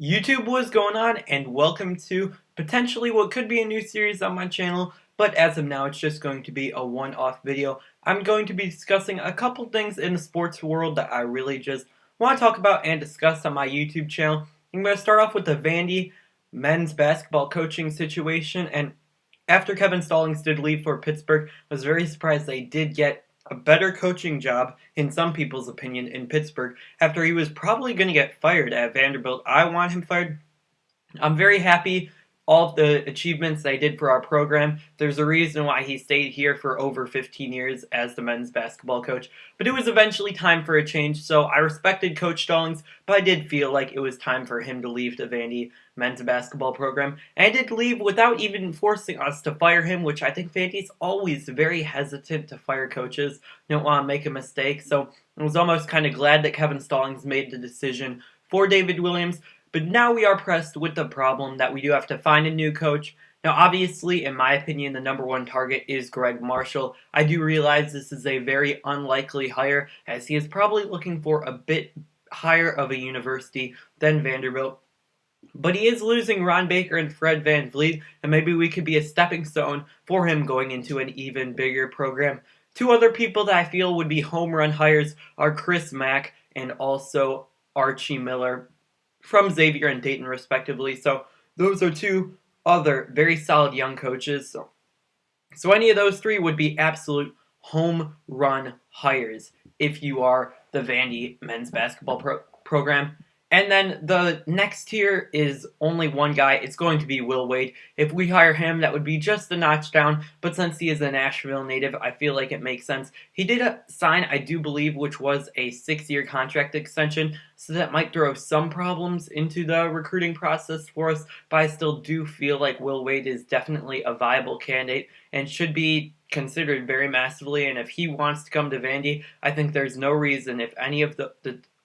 YouTube, was going on, and welcome to potentially what could be a new series on my channel, but as of now it's just going to be a one-off video. I'm going to be discussing a couple things in the sports world that I really just want to talk about and discuss on my YouTube channel. I'm going to start off with the Vandy men's basketball coaching situation, and after Kevin Stallings did leave for Pittsburgh, I was very surprised they did get a better coaching job, in some people's opinion, in Pittsburgh after he was probably going to get fired at Vanderbilt. I want him fired. I'm very happy all of the achievements they did for our program. There's a reason why he stayed here for over 15 years as the men's basketball coach. But it was eventually time for a change, so I respected Coach Stallings, but I did feel like it was time for him to leave the Vandy men's basketball program. And I did leave without even forcing us to fire him, which I think Vandy's always very hesitant to fire coaches. Don't want to make a mistake, so I was almost kind of glad that Kevin Stallings made the decision for David Williams. But now we are pressed with the problem that we do have to find a new coach. Now, obviously, in my opinion, the number one target is Greg Marshall. I do realize this is a very unlikely hire, as he is probably looking for a bit higher of a university than Vanderbilt. But he is losing Ron Baker and Fred Van Vliet, and maybe we could be a stepping stone for him going into an even bigger program. Two other people that I feel would be home run hires are Chris Mack and also Archie Miller from Xavier and Dayton, respectively. So those are two other very solid young coaches. So any of those three would be absolute home run hires if you are the Vandy men's basketball program. And then the next tier is only one guy. It's going to be Will Wade. If we hire him, that would be just a notch down. But since he is a Nashville native, I feel like it makes sense. He did sign, I do believe, which was a 6-year contract extension. So that might throw some problems into the recruiting process for us. But I still do feel like Will Wade is definitely a viable candidate and should be considered very massively. And if he wants to come to Vandy, I think there's no reason, if any of the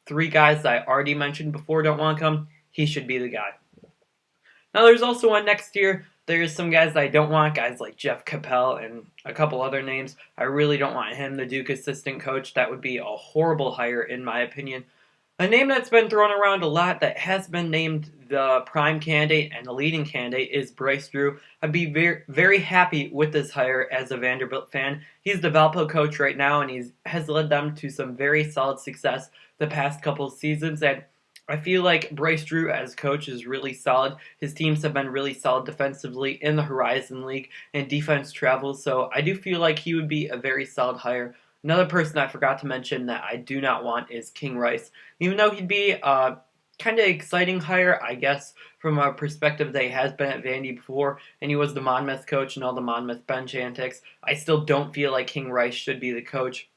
three guys that I already mentioned before don't want to come, he should be the guy. Now there's also one next year. There's some guys that I don't want, guys like Jeff Capel and a couple other names. I really don't want him, the Duke assistant coach. That would be a horrible hire in my opinion. A name that's been thrown around a lot that has been named the prime candidate and the leading candidate is Bryce Drew. I'd be very, very happy with this hire as a Vanderbilt fan. He's the Valpo coach right now, and he has led them to some very solid success the past couple of seasons. And I feel like Bryce Drew as coach is really solid. His teams have been really solid defensively in the Horizon League, and defense travels. So I do feel like he would be a very solid hire. Another person I forgot to mention that I do not want is King Rice. Even though he'd be a kind of exciting hire, I guess, from a perspective that he has been at Vandy before, and he was the Monmouth coach and all the Monmouth bench antics, I still don't feel like King Rice should be the coach.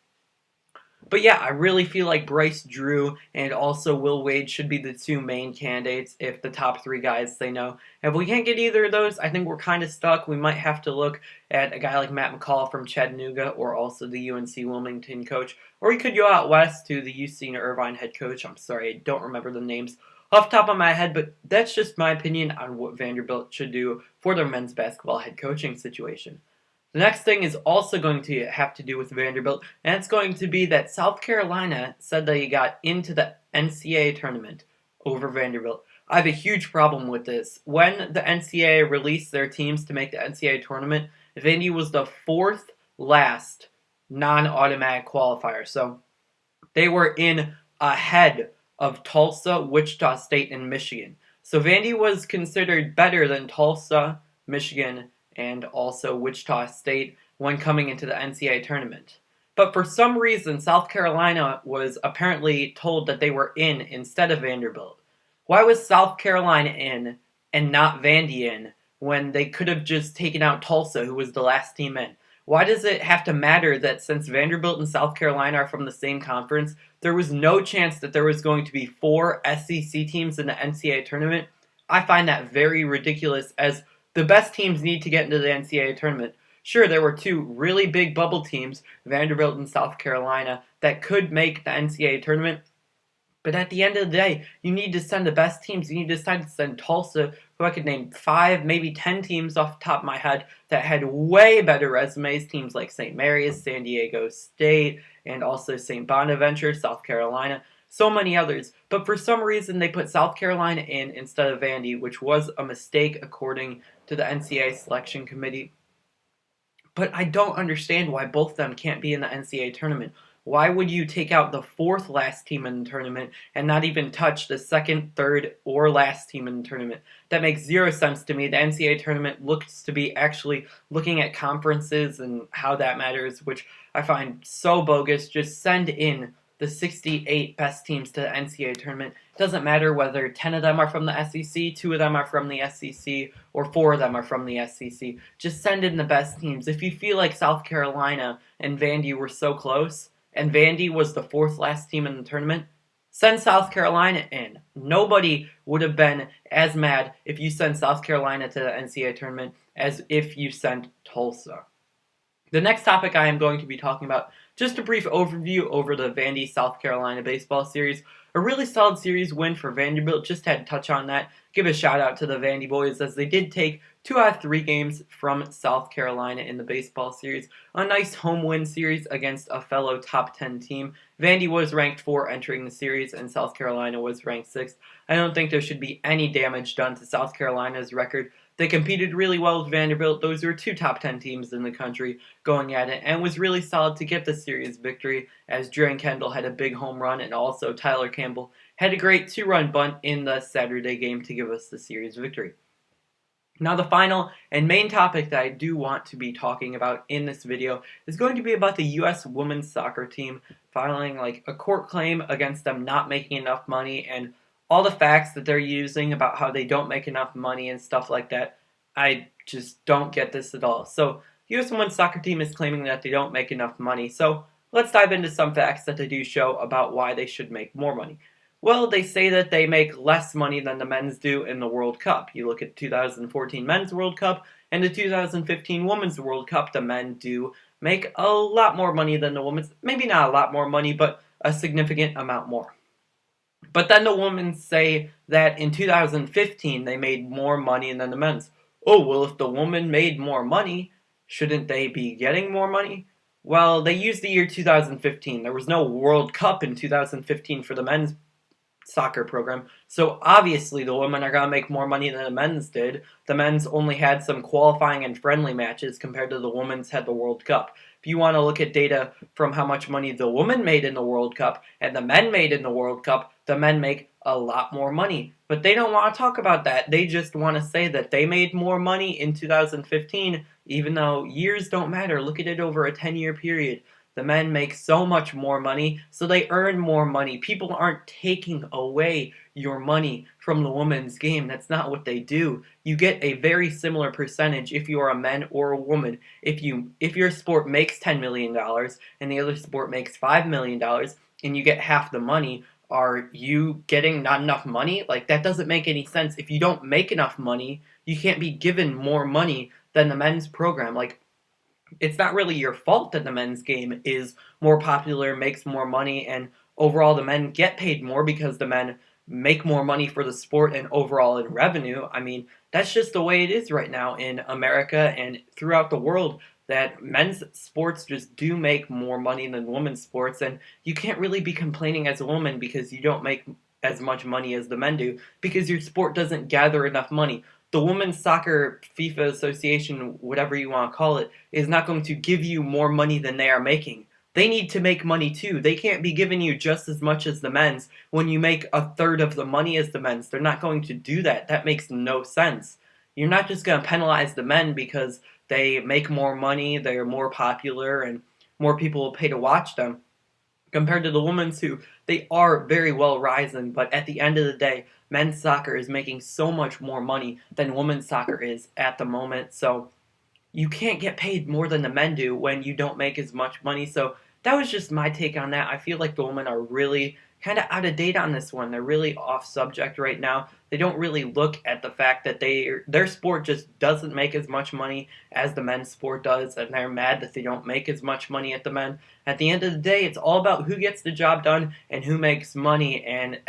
But yeah, I really feel like Bryce Drew and also Will Wade should be the two main candidates if the top three guys say no. If we can't get either of those, I think we're kind of stuck. We might have to look at a guy like Matt McCall from Chattanooga, or also the UNC Wilmington coach. Or we could go out west to the UC Irvine head coach. I'm sorry, I don't remember the names off the top of my head, but that's just my opinion on what Vanderbilt should do for their men's basketball head coaching situation. The next thing is also going to have to do with Vanderbilt, and it's going to be that South Carolina said that he got into the NCAA tournament over Vanderbilt. I have a huge problem with this. When the NCAA released their teams to make the NCAA tournament, Vandy was the fourth last non-automatic qualifier. So they were in ahead of Tulsa, Wichita State, and Michigan. So Vandy was considered better than Tulsa, Michigan, and also Wichita State when coming into the NCAA tournament. But for some reason, South Carolina was apparently told that they were in instead of Vanderbilt. Why was South Carolina in and not Vandy in when they could have just taken out Tulsa, who was the last team in? Why does it have to matter that since Vanderbilt and South Carolina are from the same conference, there was no chance that there was going to be 4 SEC teams in the NCAA tournament? I find that very ridiculous, as the best teams need to get into the NCAA tournament. Sure, there were 2 really big bubble teams, Vanderbilt and South Carolina, that could make the NCAA tournament. But at the end of the day, you need to send the best teams. You need to decide to send Tulsa, who I could name 5, maybe 10 teams off the top of my head that had way better resumes. Teams like St. Mary's, San Diego State, and also St. Bonaventure, South Carolina. so many others. But for some reason, they put South Carolina in instead of Vandy, which was a mistake according to the NCAA selection committee. But I don't understand why both of them can't be in the NCAA tournament. Why would you take out the fourth last team in the tournament and not even touch the second, third, or last team in the tournament? That makes zero sense to me. The NCAA tournament looks to be actually looking at conferences and how that matters, which I find so bogus. Just send in the 68 best teams to the NCAA tournament. It doesn't matter whether 10 of them are from the SEC, 2 of them are from the SEC, or 4 of them are from the SEC. Just send in the best teams. If you feel like South Carolina and Vandy were so close, and Vandy was the fourth last team in the tournament, send South Carolina in. Nobody would have been as mad if you sent South Carolina to the NCAA tournament as if you sent Tulsa. The next topic I am going to be talking about, just a brief overview over the Vandy South Carolina baseball series. A really solid series win for Vanderbilt, just had to touch on that. Give a shout out to the Vandy boys as they did take 2 out of 3 games from South Carolina in the baseball series. A nice home win series against a fellow top 10 team. Vandy was ranked 4 entering the series and South Carolina was ranked 6th. I don't think there should be any damage done to South Carolina's record. They competed really well with Vanderbilt. Those were 2 top 10 teams in the country going at it, and it was really solid to get the series victory as Dre Kendall had a big home run and also Tyler Campbell had a great 2-run bunt in the Saturday game to give us the series victory. Now the final and main topic that I do want to be talking about in this video is going to be about the U.S. women's soccer team filing a court claim against them not making enough money and all the facts that they're using about how they don't make enough money and stuff like that. I just don't get this at all. So the U.S. women's soccer team is claiming that they don't make enough money. So let's dive into some facts that they do show about why they should make more money. Well, they say that they make less money than the men's do in the World Cup. You look at the 2014 Men's World Cup and the 2015 Women's World Cup, the men do make a lot more money than the women's. Maybe not a lot more money, but a significant amount more. But then the women say that in 2015 they made more money than the men's. Oh, well, if the woman made more money, shouldn't they be getting more money? Well, they used the year 2015. There was no World Cup in 2015 for the men's soccer program, so obviously the women are going to make more money than the men's did. The men's only had some qualifying and friendly matches compared to the women's had the World Cup. If you want to look at data from how much money the women made in the World Cup and the men made in the World Cup, the men make a lot more money. But they don't want to talk about that. They just want to say that they made more money in 2015, even though years don't matter. Look at it over a 10-year period. The men make so much more money, so they earn more money. People aren't taking away your money from the women's game. That's not what they do. You get a very similar percentage if you are a man or a woman. If your sport makes $10 million and the other sport makes $5 million and you get half the money, are you getting not enough money? That doesn't make any sense. If you don't make enough money, you can't be given more money than the men's program. It's not really your fault that the men's game is more popular, makes more money, and overall the men get paid more because the men make more money for the sport and overall in revenue. I mean, that's just the way it is right now in America and throughout the world, that men's sports just do make more money than women's sports, and you can't really be complaining as a woman because you don't make as much money as the men do because your sport doesn't gather enough money. The Women's Soccer FIFA Association, whatever you want to call it, is not going to give you more money than they are making. They need to make money too. They can't be giving you just as much as the men's when you make a third of the money as the men's. They're not going to do that. That makes no sense. You're not just going to penalize the men because they make more money, they're more popular, and more people will pay to watch them, compared to the women's who, they are very well rising, but at the end of the day, men's soccer is making so much more money than women's soccer is at the moment, so you can't get paid more than the men do when you don't make as much money. So that was just my take on that. I feel like the women are really kind of out of date on this one. They're really off subject right now. They don't really look at the fact that their sport just doesn't make as much money as the men's sport does, and they're mad that they don't make as much money at the men. At the end of the day, it's all about who gets the job done and who makes money, and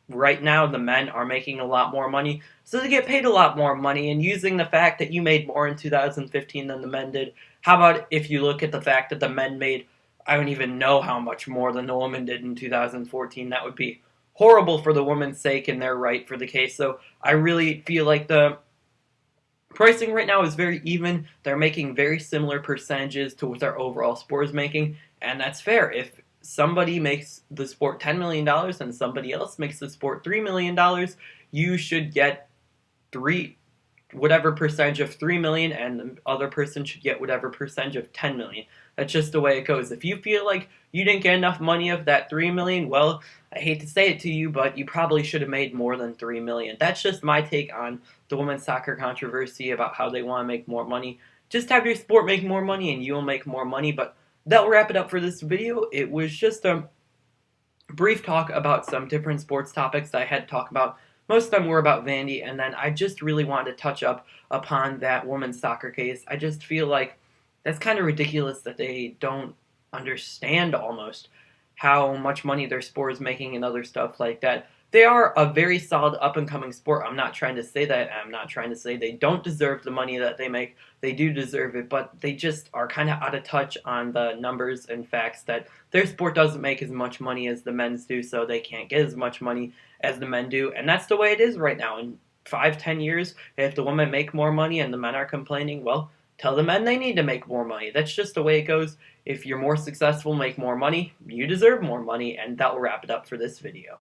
right now the men are making a lot more money, so they get paid a lot more money. And using the fact that you made more in 2015 than the men did, how about if you look at the fact that the men made I don't even know how much more than the women did in 2014. That would be horrible for the women's sake and their right for the case. So I really feel like the pricing right now is very even. They're making very similar percentages to what their overall sport is making, and that's fair. If somebody makes the sport $10 million and somebody else makes the sport $3 million, you should get three whatever percentage of 3 million and the other person should get whatever percentage of 10 million. That's just the way it goes. If you feel like you didn't get enough money of that 3 million, well, I hate to say it to you, but you probably should have made more than 3 million. That's just my take on the women's soccer controversy about how they want to make more money. Just have your sport make more money and you'll make more money, but that'll wrap it up for this video. It was just a brief talk about some different sports topics that I had to talk about. Most of them were about Vandy, and then I just really wanted to touch up upon that women's soccer case. I just feel like that's kind of ridiculous that they don't understand almost how much money their sport is making and other stuff like that. They are a very solid up and coming sport. I'm not trying to say that. I'm not trying to say they don't deserve the money that they make. They do deserve it, but they just are kind of out of touch on the numbers and facts that their sport doesn't make as much money as the men's do, so they can't get as much money as the men do. And that's the way it is right now. In 5, 10 years, if the women make more money and the men are complaining, well, tell the men they need to make more money. That's just the way it goes. If you're more successful, make more money, you deserve more money, and that will wrap it up for this video.